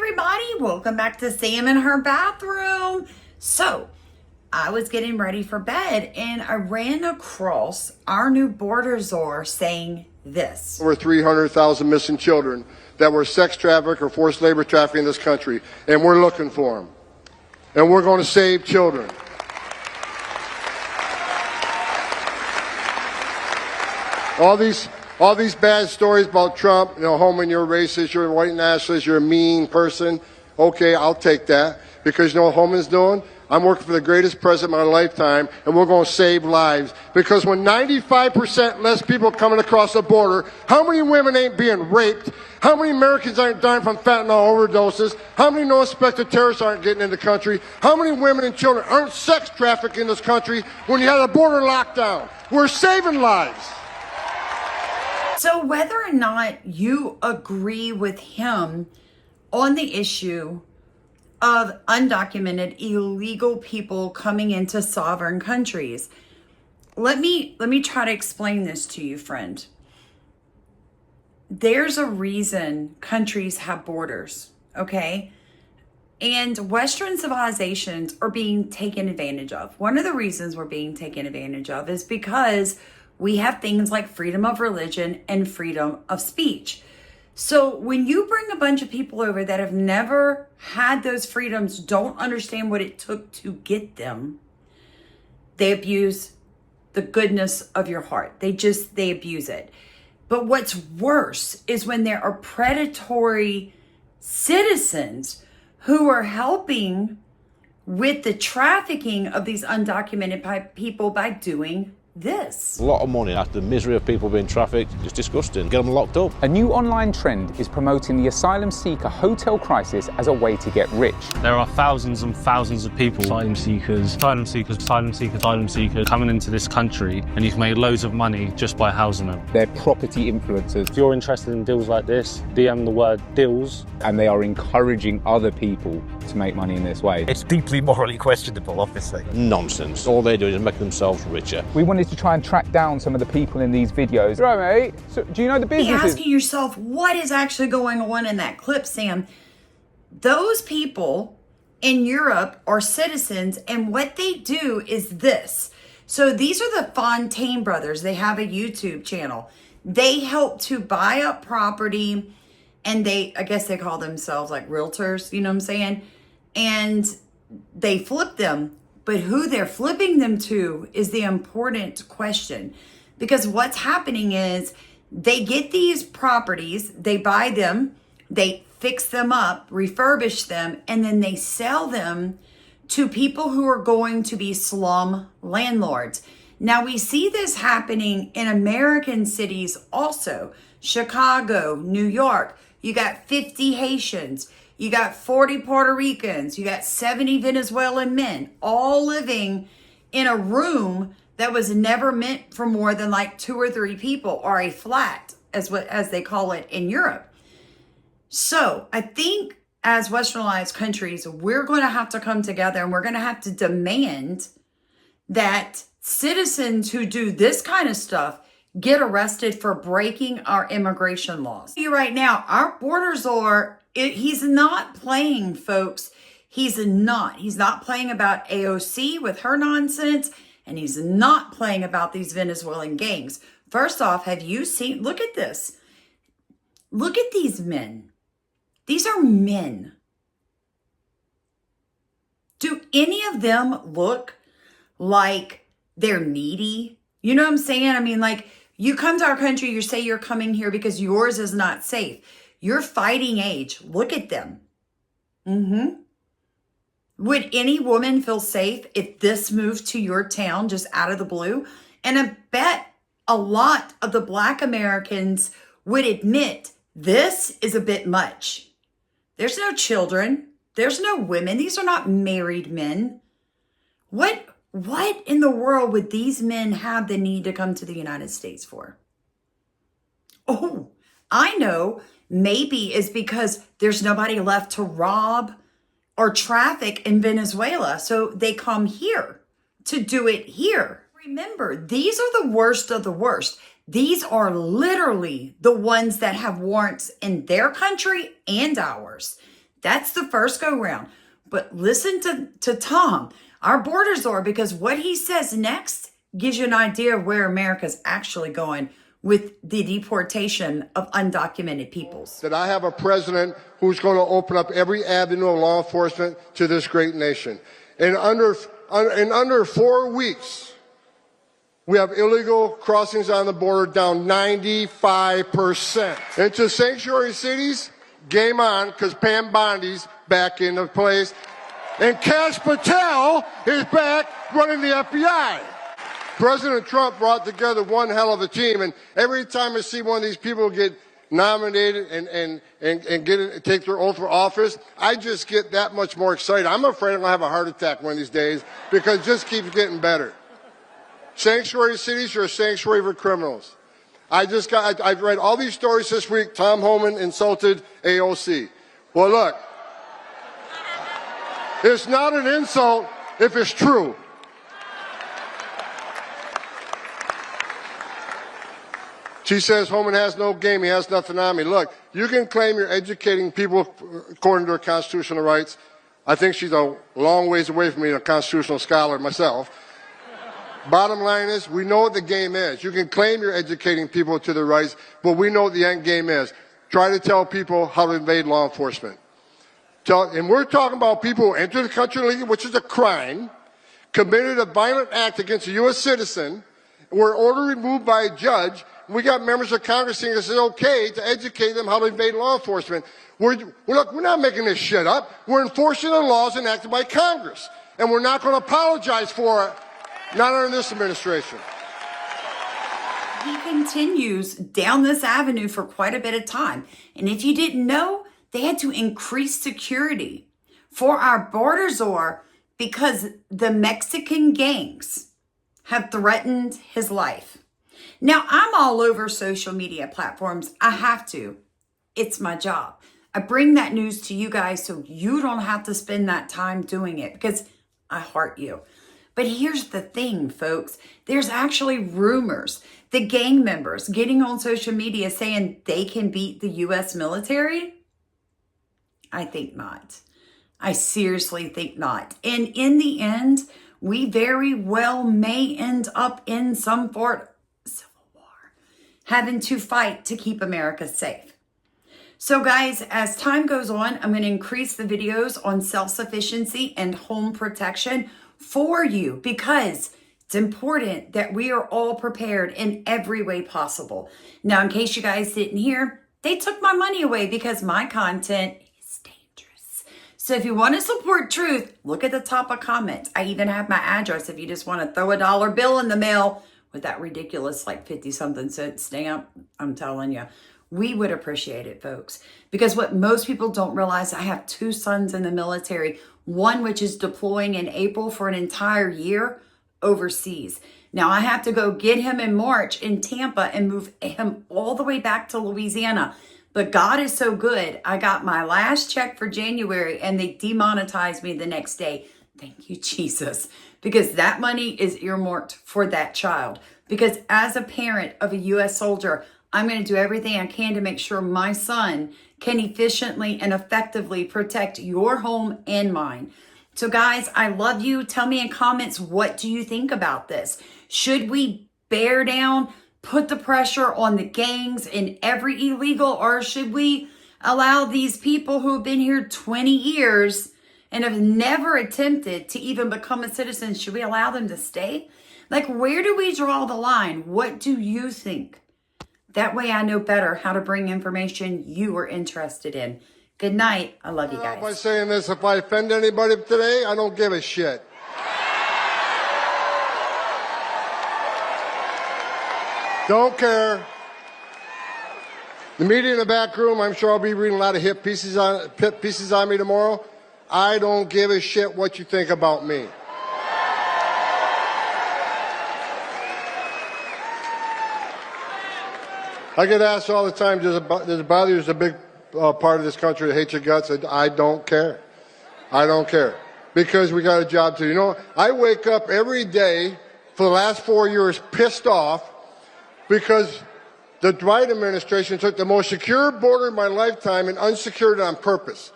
everybody, welcome back to Sam in her bathroom. So I was getting ready for bed and I ran across our new border czar saying this. Over 300,000 missing children that were sex trafficked or forced labor trafficked in this country, and we're looking for them. And we're going to save children. All these bad stories about Trump, Homan, you're racist, you're a white nationalist, you're a mean person. Okay, I'll take that. Because you know what Homan's doing? I'm working for the greatest president of my lifetime, and we're going to save lives. Because when 95% less people coming across the border, how many women ain't being raped? How many Americans aren't dying from fentanyl overdoses? How many no-suspected terrorists aren't getting in the country? How many women and children aren't sex trafficked in this country when you have a border lockdown? We're saving lives. So whether or not you agree with him on the issue of undocumented illegal people coming into sovereign countries, let me try to explain this to you, friend. There's a reason countries have borders, okay? And Western civilizations are being taken advantage of. One of the reasons we're being taken advantage of is because we have things like freedom of religion and freedom of speech. So when you bring a bunch of people over that have never had those freedoms, don't understand what it took to get them, they abuse the goodness of your heart. They abuse it. But what's worse is when there are predatory citizens who are helping with the trafficking of these undocumented people by doing this. A lot of money after the misery of people being trafficked. It's disgusting. Get them locked up. A new online trend is promoting the asylum seeker hotel crisis as a way to get rich. There are thousands and thousands of people, asylum seekers coming into this country, and you can make loads of money just by housing them. They're property influencers. If you're interested in deals like this, DM the word deals. And they are encouraging other people to make money in this way. It's deeply morally questionable, obviously. Nonsense. All they do is make themselves richer. We wanted to try and track down some of the people in these videos. Right, mate? So, do you know the businesses? Be asking yourself, what is actually going on in that clip, Sam? Those people in Europe are citizens, and what they do is this. So these are the Fontaine brothers. They have a YouTube channel. They help to buy up property, and I guess they call themselves like realtors, you know what I'm saying? And they flip them. But who they're flipping them to is the important question. Because what's happening is they get these properties, they buy them, they fix them up, refurbish them, and then they sell them to people who are going to be slum landlords. Now we see this happening in American cities also. Chicago, New York, you got 50 Haitians. You got 40 Puerto Ricans, you got 70 Venezuelan men, all living in a room that was never meant for more than like 2 or 3 people, or a flat, as they call it in Europe. So I think as westernized countries, we're going to have to come together and we're going to have to demand that citizens who do this kind of stuff get arrested for breaking our immigration laws. Right now, our border czar, he's not playing, folks. He's not playing about AOC with her nonsense, and he's not playing about these Venezuelan gangs. First off, have you seen, look at this. Look at these men. These are men. Do any of them look like they're needy? You know what I'm saying? I mean, like, you come to our country, you say you're coming here because yours is not safe. You're fighting age. Look at them. Would any woman feel safe if this moved to your town just out of the blue? And I bet a lot of the Black Americans would admit this is a bit much. There's no children. There's no women. These are not married men. What in the world would these men have the need to come to the United States for? Oh, I know. Maybe it's because there's nobody left to rob or traffic in Venezuela. So they come here to do it here. Remember, these are the worst of the worst. These are literally the ones that have warrants in their country and ours. That's the first go round. But listen to Tom, our border czar, because what he says next gives you an idea of where America's actually going with the deportation of undocumented peoples. That I have a president who's going to open up every avenue of law enforcement to this great nation. In under 4 weeks, we have illegal crossings on the border down 95%. Into sanctuary cities, game on, because Pam Bondi's back into place. And Kash Patel is back running the FBI. President Trump brought together one hell of a team, and every time I see one of these people get nominated and take their oath for office, I just get that much more excited. I'm afraid I'm going to have a heart attack one of these days because it just keeps getting better. Sanctuary cities are a sanctuary for criminals. I've read all these stories this week. Tom Homan insulted AOC. Well, look, it's not an insult if it's true. She says Homan has no game, he has nothing on me. Look, you can claim you're educating people according to their constitutional rights. I think she's a long ways away from being a constitutional scholar myself. Bottom line is, we know what the game is. You can claim you're educating people to their rights, but we know what the end game is. Try to tell people how to invade law enforcement. And we're talking about people who enter the country illegally, which is a crime, committed a violent act against a U.S. citizen, were ordered removed by a judge. We got members of Congress saying it's okay to educate them how to invade law enforcement. We're not making this shit up. We're enforcing the laws enacted by Congress. And we're not going to apologize for it. Not under this administration. He continues down this avenue for quite a bit of time. And if you didn't know, they had to increase security for our border czar because the Mexican gangs have threatened his life. Now, I'm all over social media platforms. I have to. It's my job. I bring that news to you guys so you don't have to spend that time doing it because I heart you. But here's the thing, folks. There's actually rumors. The gang members getting on social media saying they can beat the U.S. military? I think not. I seriously think not. And in the end, we very well may end up in some sort of civil war, having to fight to keep America safe. So guys, as time goes on, I'm going to increase the videos on self-sufficiency and home protection for you because it's important that we are all prepared in every way possible. Now, in case you guys didn't hear, they took my money away because my content is dangerous. So if you want to support truth, look at the top of comments. I even have my address if you just want to throw a dollar bill in the mail with that ridiculous like 50-something cent stamp. I'm telling you, we would appreciate it, folks. Because what most people don't realize, I have 2 sons in the military, one which is deploying in April for an entire year overseas. Now I have to go get him in March in Tampa and move him all the way back to Louisiana. But God is so good. I got my last check for January and they demonetized me the next day. Thank you, Jesus. Because that money is earmarked for that child. Because as a parent of a U.S. soldier, I'm going to do everything I can to make sure my son can efficiently and effectively protect your home and mine. So guys, I love you. Tell me in comments, what do you think about this? Should we bear down, put the pressure on the gangs and every illegal, or should we allow these people who have been here 20 years and have never attempted to even become a citizen, should we allow them to stay? Like, where do we draw the line? What do you think? That way I know better how to bring information you are interested in. Good night. I love you guys. By saying this, if I offend anybody today, I don't give a shit. Don't care. The media in the back room, I'm sure I'll be reading a lot of hit pieces on me tomorrow. I don't give a shit what you think about me. I get asked all the time, does it bother you? There's a big part of this country that hates your guts. I don't care. I don't care. Because we got a job to do. You know, I wake up every day for the last 4 years pissed off because the Biden administration took the most secure border in my lifetime and unsecured it on purpose.